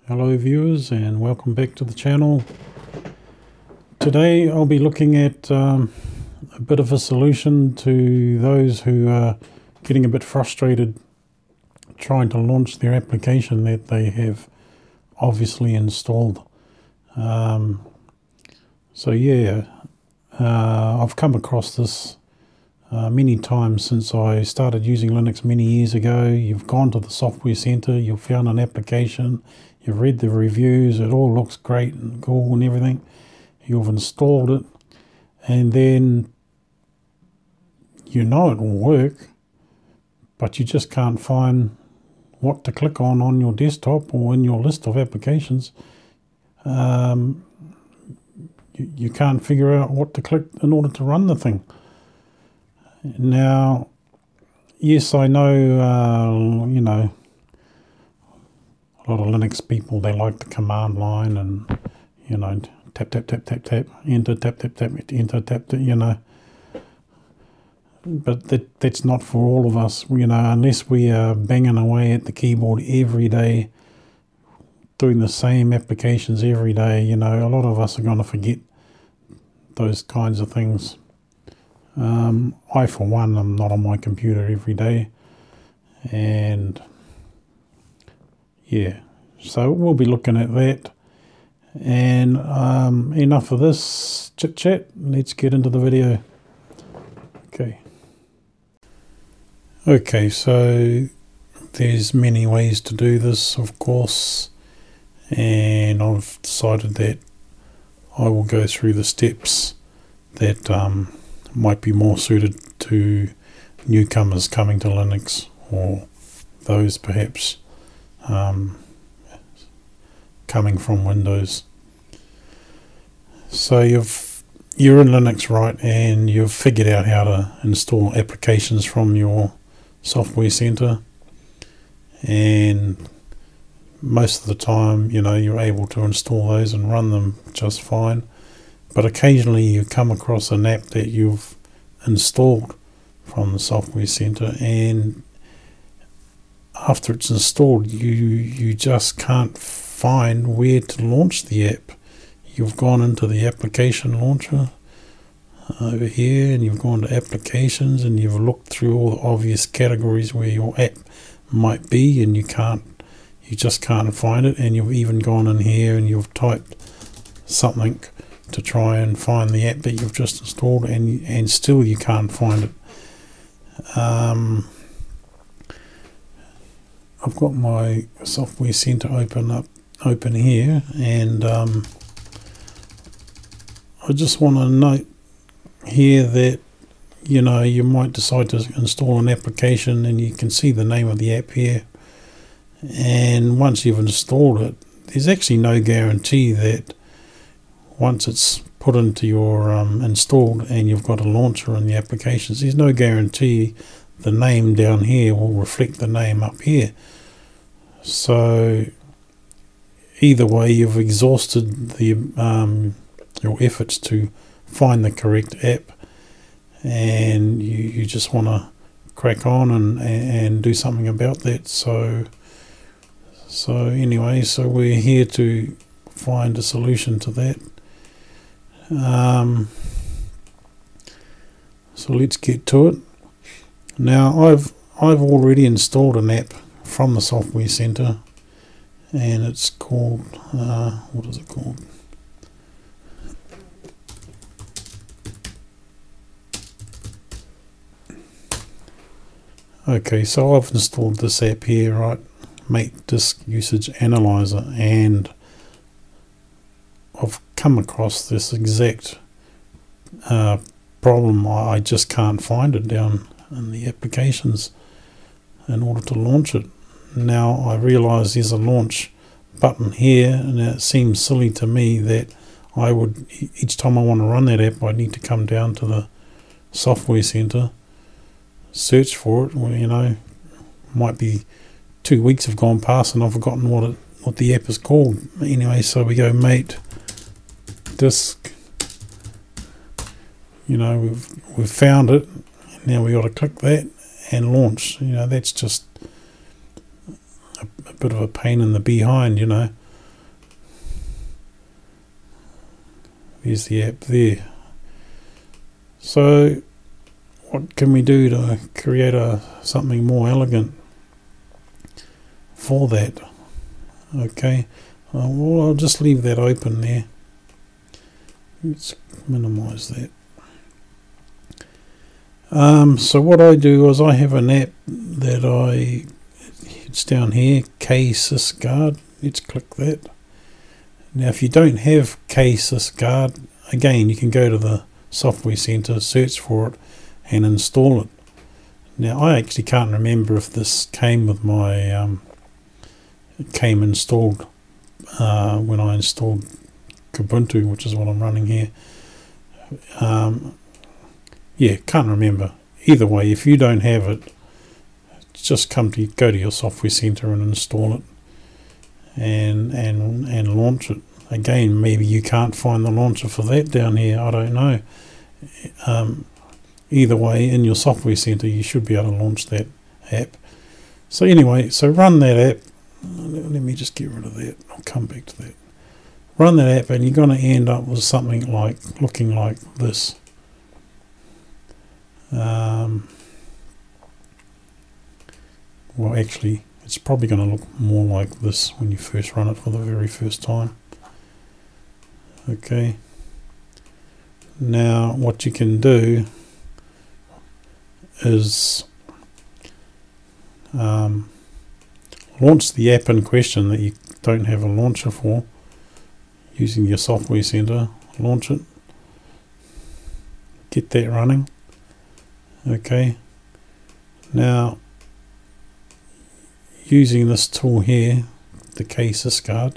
Hello viewers, and welcome back to the channel. Today I'll be looking at a bit of a solution to those who are getting a bit frustrated trying to launch their application that they have obviously installed. So yeah, I've come across this many times since I started using Linux many years ago. You've gone to the software center, you've found an application, you've read the reviews, it all looks great and cool and everything. You've installed it, and then you know it will work, but you just can't find what to click on your desktop or in your list of applications. You can't figure out what to click in order to run the thing. Now, yes, I know, you know, a lot of Linux people, they like the command line and, you know, tap, tap, tap, tap, tap, enter, tap, tap, tap, enter, tap, you know. But that's not for all of us, you know, unless we are banging away at the keyboard every day, doing the same applications every day. You know, a lot of us are going to forget those kinds of things. I, for one, am not on my computer every day, and yeah, so we'll be looking at that. And enough of this chit chat, let's get into the video. Okay, so there's many ways to do this, of course, and I've decided that I will go through the steps that might be more suited to newcomers coming to Linux, or those perhaps coming from Windows. So you're in Linux, right, and you've figured out how to install applications from your software center, and most of the time, you know, you're able to install those and run them just fine. But occasionally you come across an app that you've installed from the software center, and after it's installed, you just can't find where to launch the app. You've gone into the application launcher over here, and you've gone to applications, and you've looked through all the obvious categories where your app might be, and you just can't find it. And you've even gone in here and you've typed something to try and find the app that you've just installed, and still you can't find it. I've got my software center open here, and I just want to note here that, you know, you might decide to install an application, and you can see the name of the app here, and once you've installed it, there's actually no guarantee that once it's put into your installed and you've got a launcher in the applications, there's no guarantee the name down here will reflect the name up here. So either way, you've exhausted the your efforts to find the correct app, and you just want to crack on and do something about that. So anyway, so we're here to find a solution to that. So let's get to it. Now I've already installed an app from the software center, and it's called what is it called? Okay, so I've installed this app here, right? Make Disk Usage Analyzer, and I've come across this exact problem. I just can't find it down in the applications in order to launch it. Now I realize there's a launch button here, and it seems silly to me that I would, each time I want to run that app, I need to come down to the software center, search for it. Well, you know, might be 2 weeks have gone past and I've forgotten what the app is called. Anyway, so we go mate disk, you know, we've found it. Now we got to click that and launch. You know, that's just a bit of a pain in the behind, you know. There's the app there. So what can we do to create something more elegant for that? Okay, well, I'll just leave that open there. Let's minimize that. So what I do is I have an app that it's down here, K-Sysguard. Let's click that. Now if you don't have K-Sysguard, again you can go to the Software Center, search for it and install it. Now I actually can't remember if this came with my came installed when I installed Ubuntu, which is what I'm running here. Yeah, can't remember. Either way, if you don't have it, just go to your Software Center and install it and launch it. Again, maybe you can't find the launcher for that down here, I don't know. Either way, in your Software Center you should be able to launch that app. So anyway, so run that app. Let me just get rid of that. I'll come back to that. Run that app and you're going to end up with something like looking like this. Well, actually, it's probably going to look more like this when you first run it for the very first time. Okay. Now, what you can do is launch the app in question that you don't have a launcher for using your Software Center. Launch it. Get that running. Okay. Now, using this tool here, the K-Sysguard,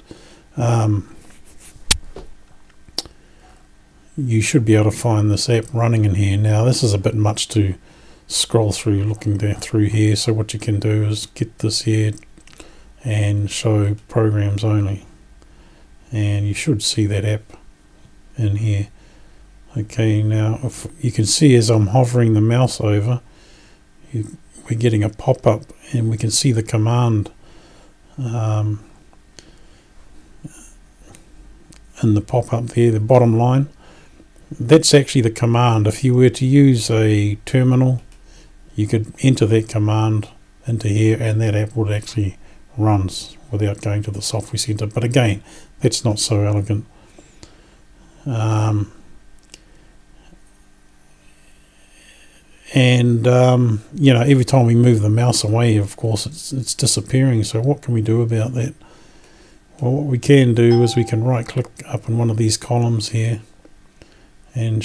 you should be able to find this app running in here. Now this is a bit much to scroll through looking down through here, so what you can do is get this here and show programs only, and you should see that app in here. Okay, now if you can see as I'm hovering the mouse over, we're getting a pop-up and we can see the command in the pop-up there, the bottom line. That's actually the command. If you were to use a terminal, you could enter that command into here and that app would actually run without going to the Software Center. But again, that's not so elegant. You know, every time we move the mouse away, of course, it's disappearing. So what can we do about that? Well, what we can do is we can right click up in one of these columns here and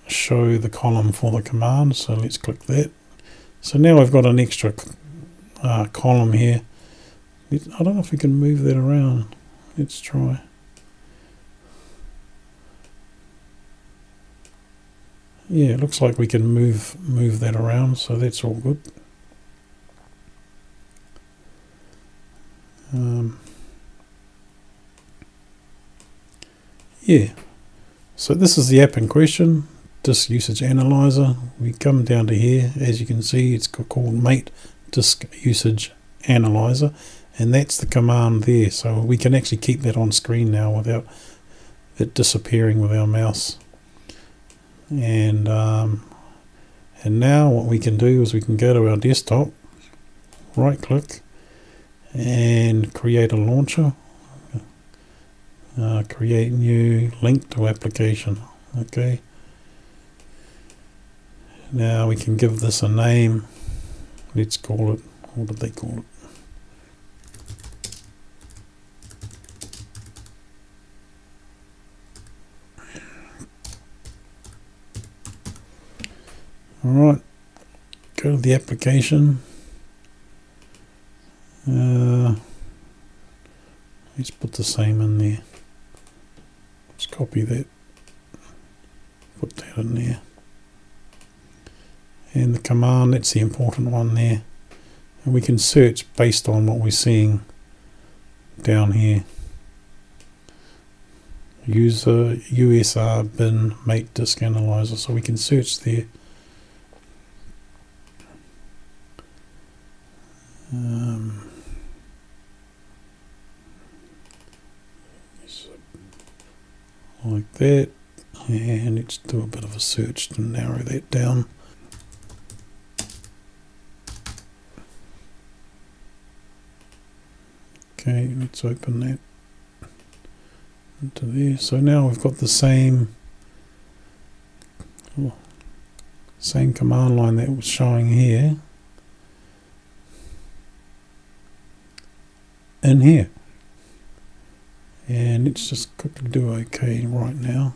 show the column for the command. So let's click that. So now I've got an extra column here. I don't know if we can move that around. Let's try. Yeah, it looks like we can move that around, so that's all good. Yeah, so this is the app in question, Disk Usage Analyzer. We come down to here, as you can see, it's called Mate Disk Usage Analyzer, and that's the command there. So we can actually keep that on screen now without it disappearing with our mouse. And now what we can do is we can go to our desktop, right click and create a launcher, create new, link to application. Okay, now we can give this a name. Let's call it, what did they call it? Alright, go to the application. Let's put the same in there. Let's copy that, put that in there. And the command, that's the important one there. And we can search based on what we're seeing down here. User USR bin mate disk analyzer, so we can search there. like that, and let's do a bit of a search to narrow that down. Okay, let's open that into there. So now we've got the same command line that was showing here in here. And let's just quickly do OK right now.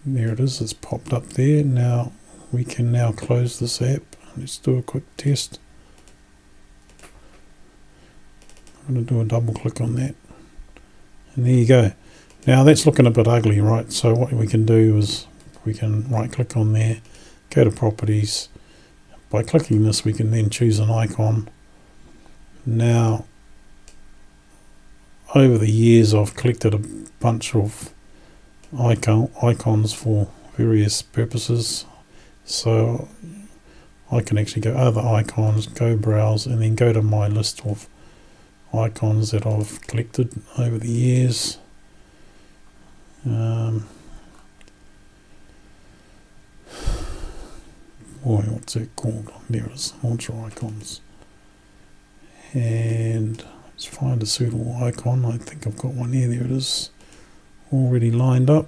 There it is, it's popped up there. Now we can now close this app. Let's do a quick test. I'm going to do a double click on that. And there you go. Now that's looking a bit ugly, right? So what we can do is we can right click on there, go to properties. By clicking this we can then choose an icon. Now over the years I've collected a bunch of icons for various purposes, so I can actually go other icons, go browse, and then go to my list of icons that I've collected over the years. Boy, what's it called? There it is, launcher icons. And let's find a suitable icon. I think I've got one here. There it is, already lined up.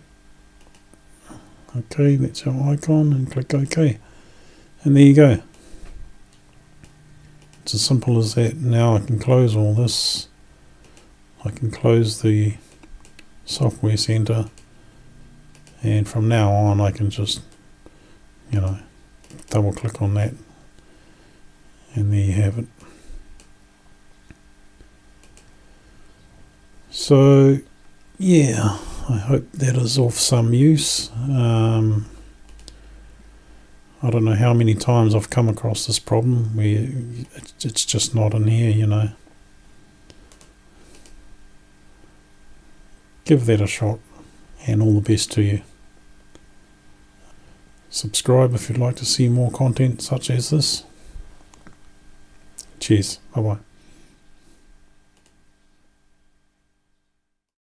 Okay, that's our icon, and click OK. And there you go. It's as simple as that. Now I can close all this. I can close the software center, and from now on I can just, double click on that, and there you have it. So yeah, I hope that is of some use. I don't know how many times I've come across this problem where it's just not in here, Give that a shot, and all the best to you. Subscribe if you'd like to see more content such as this. Cheers. Bye bye.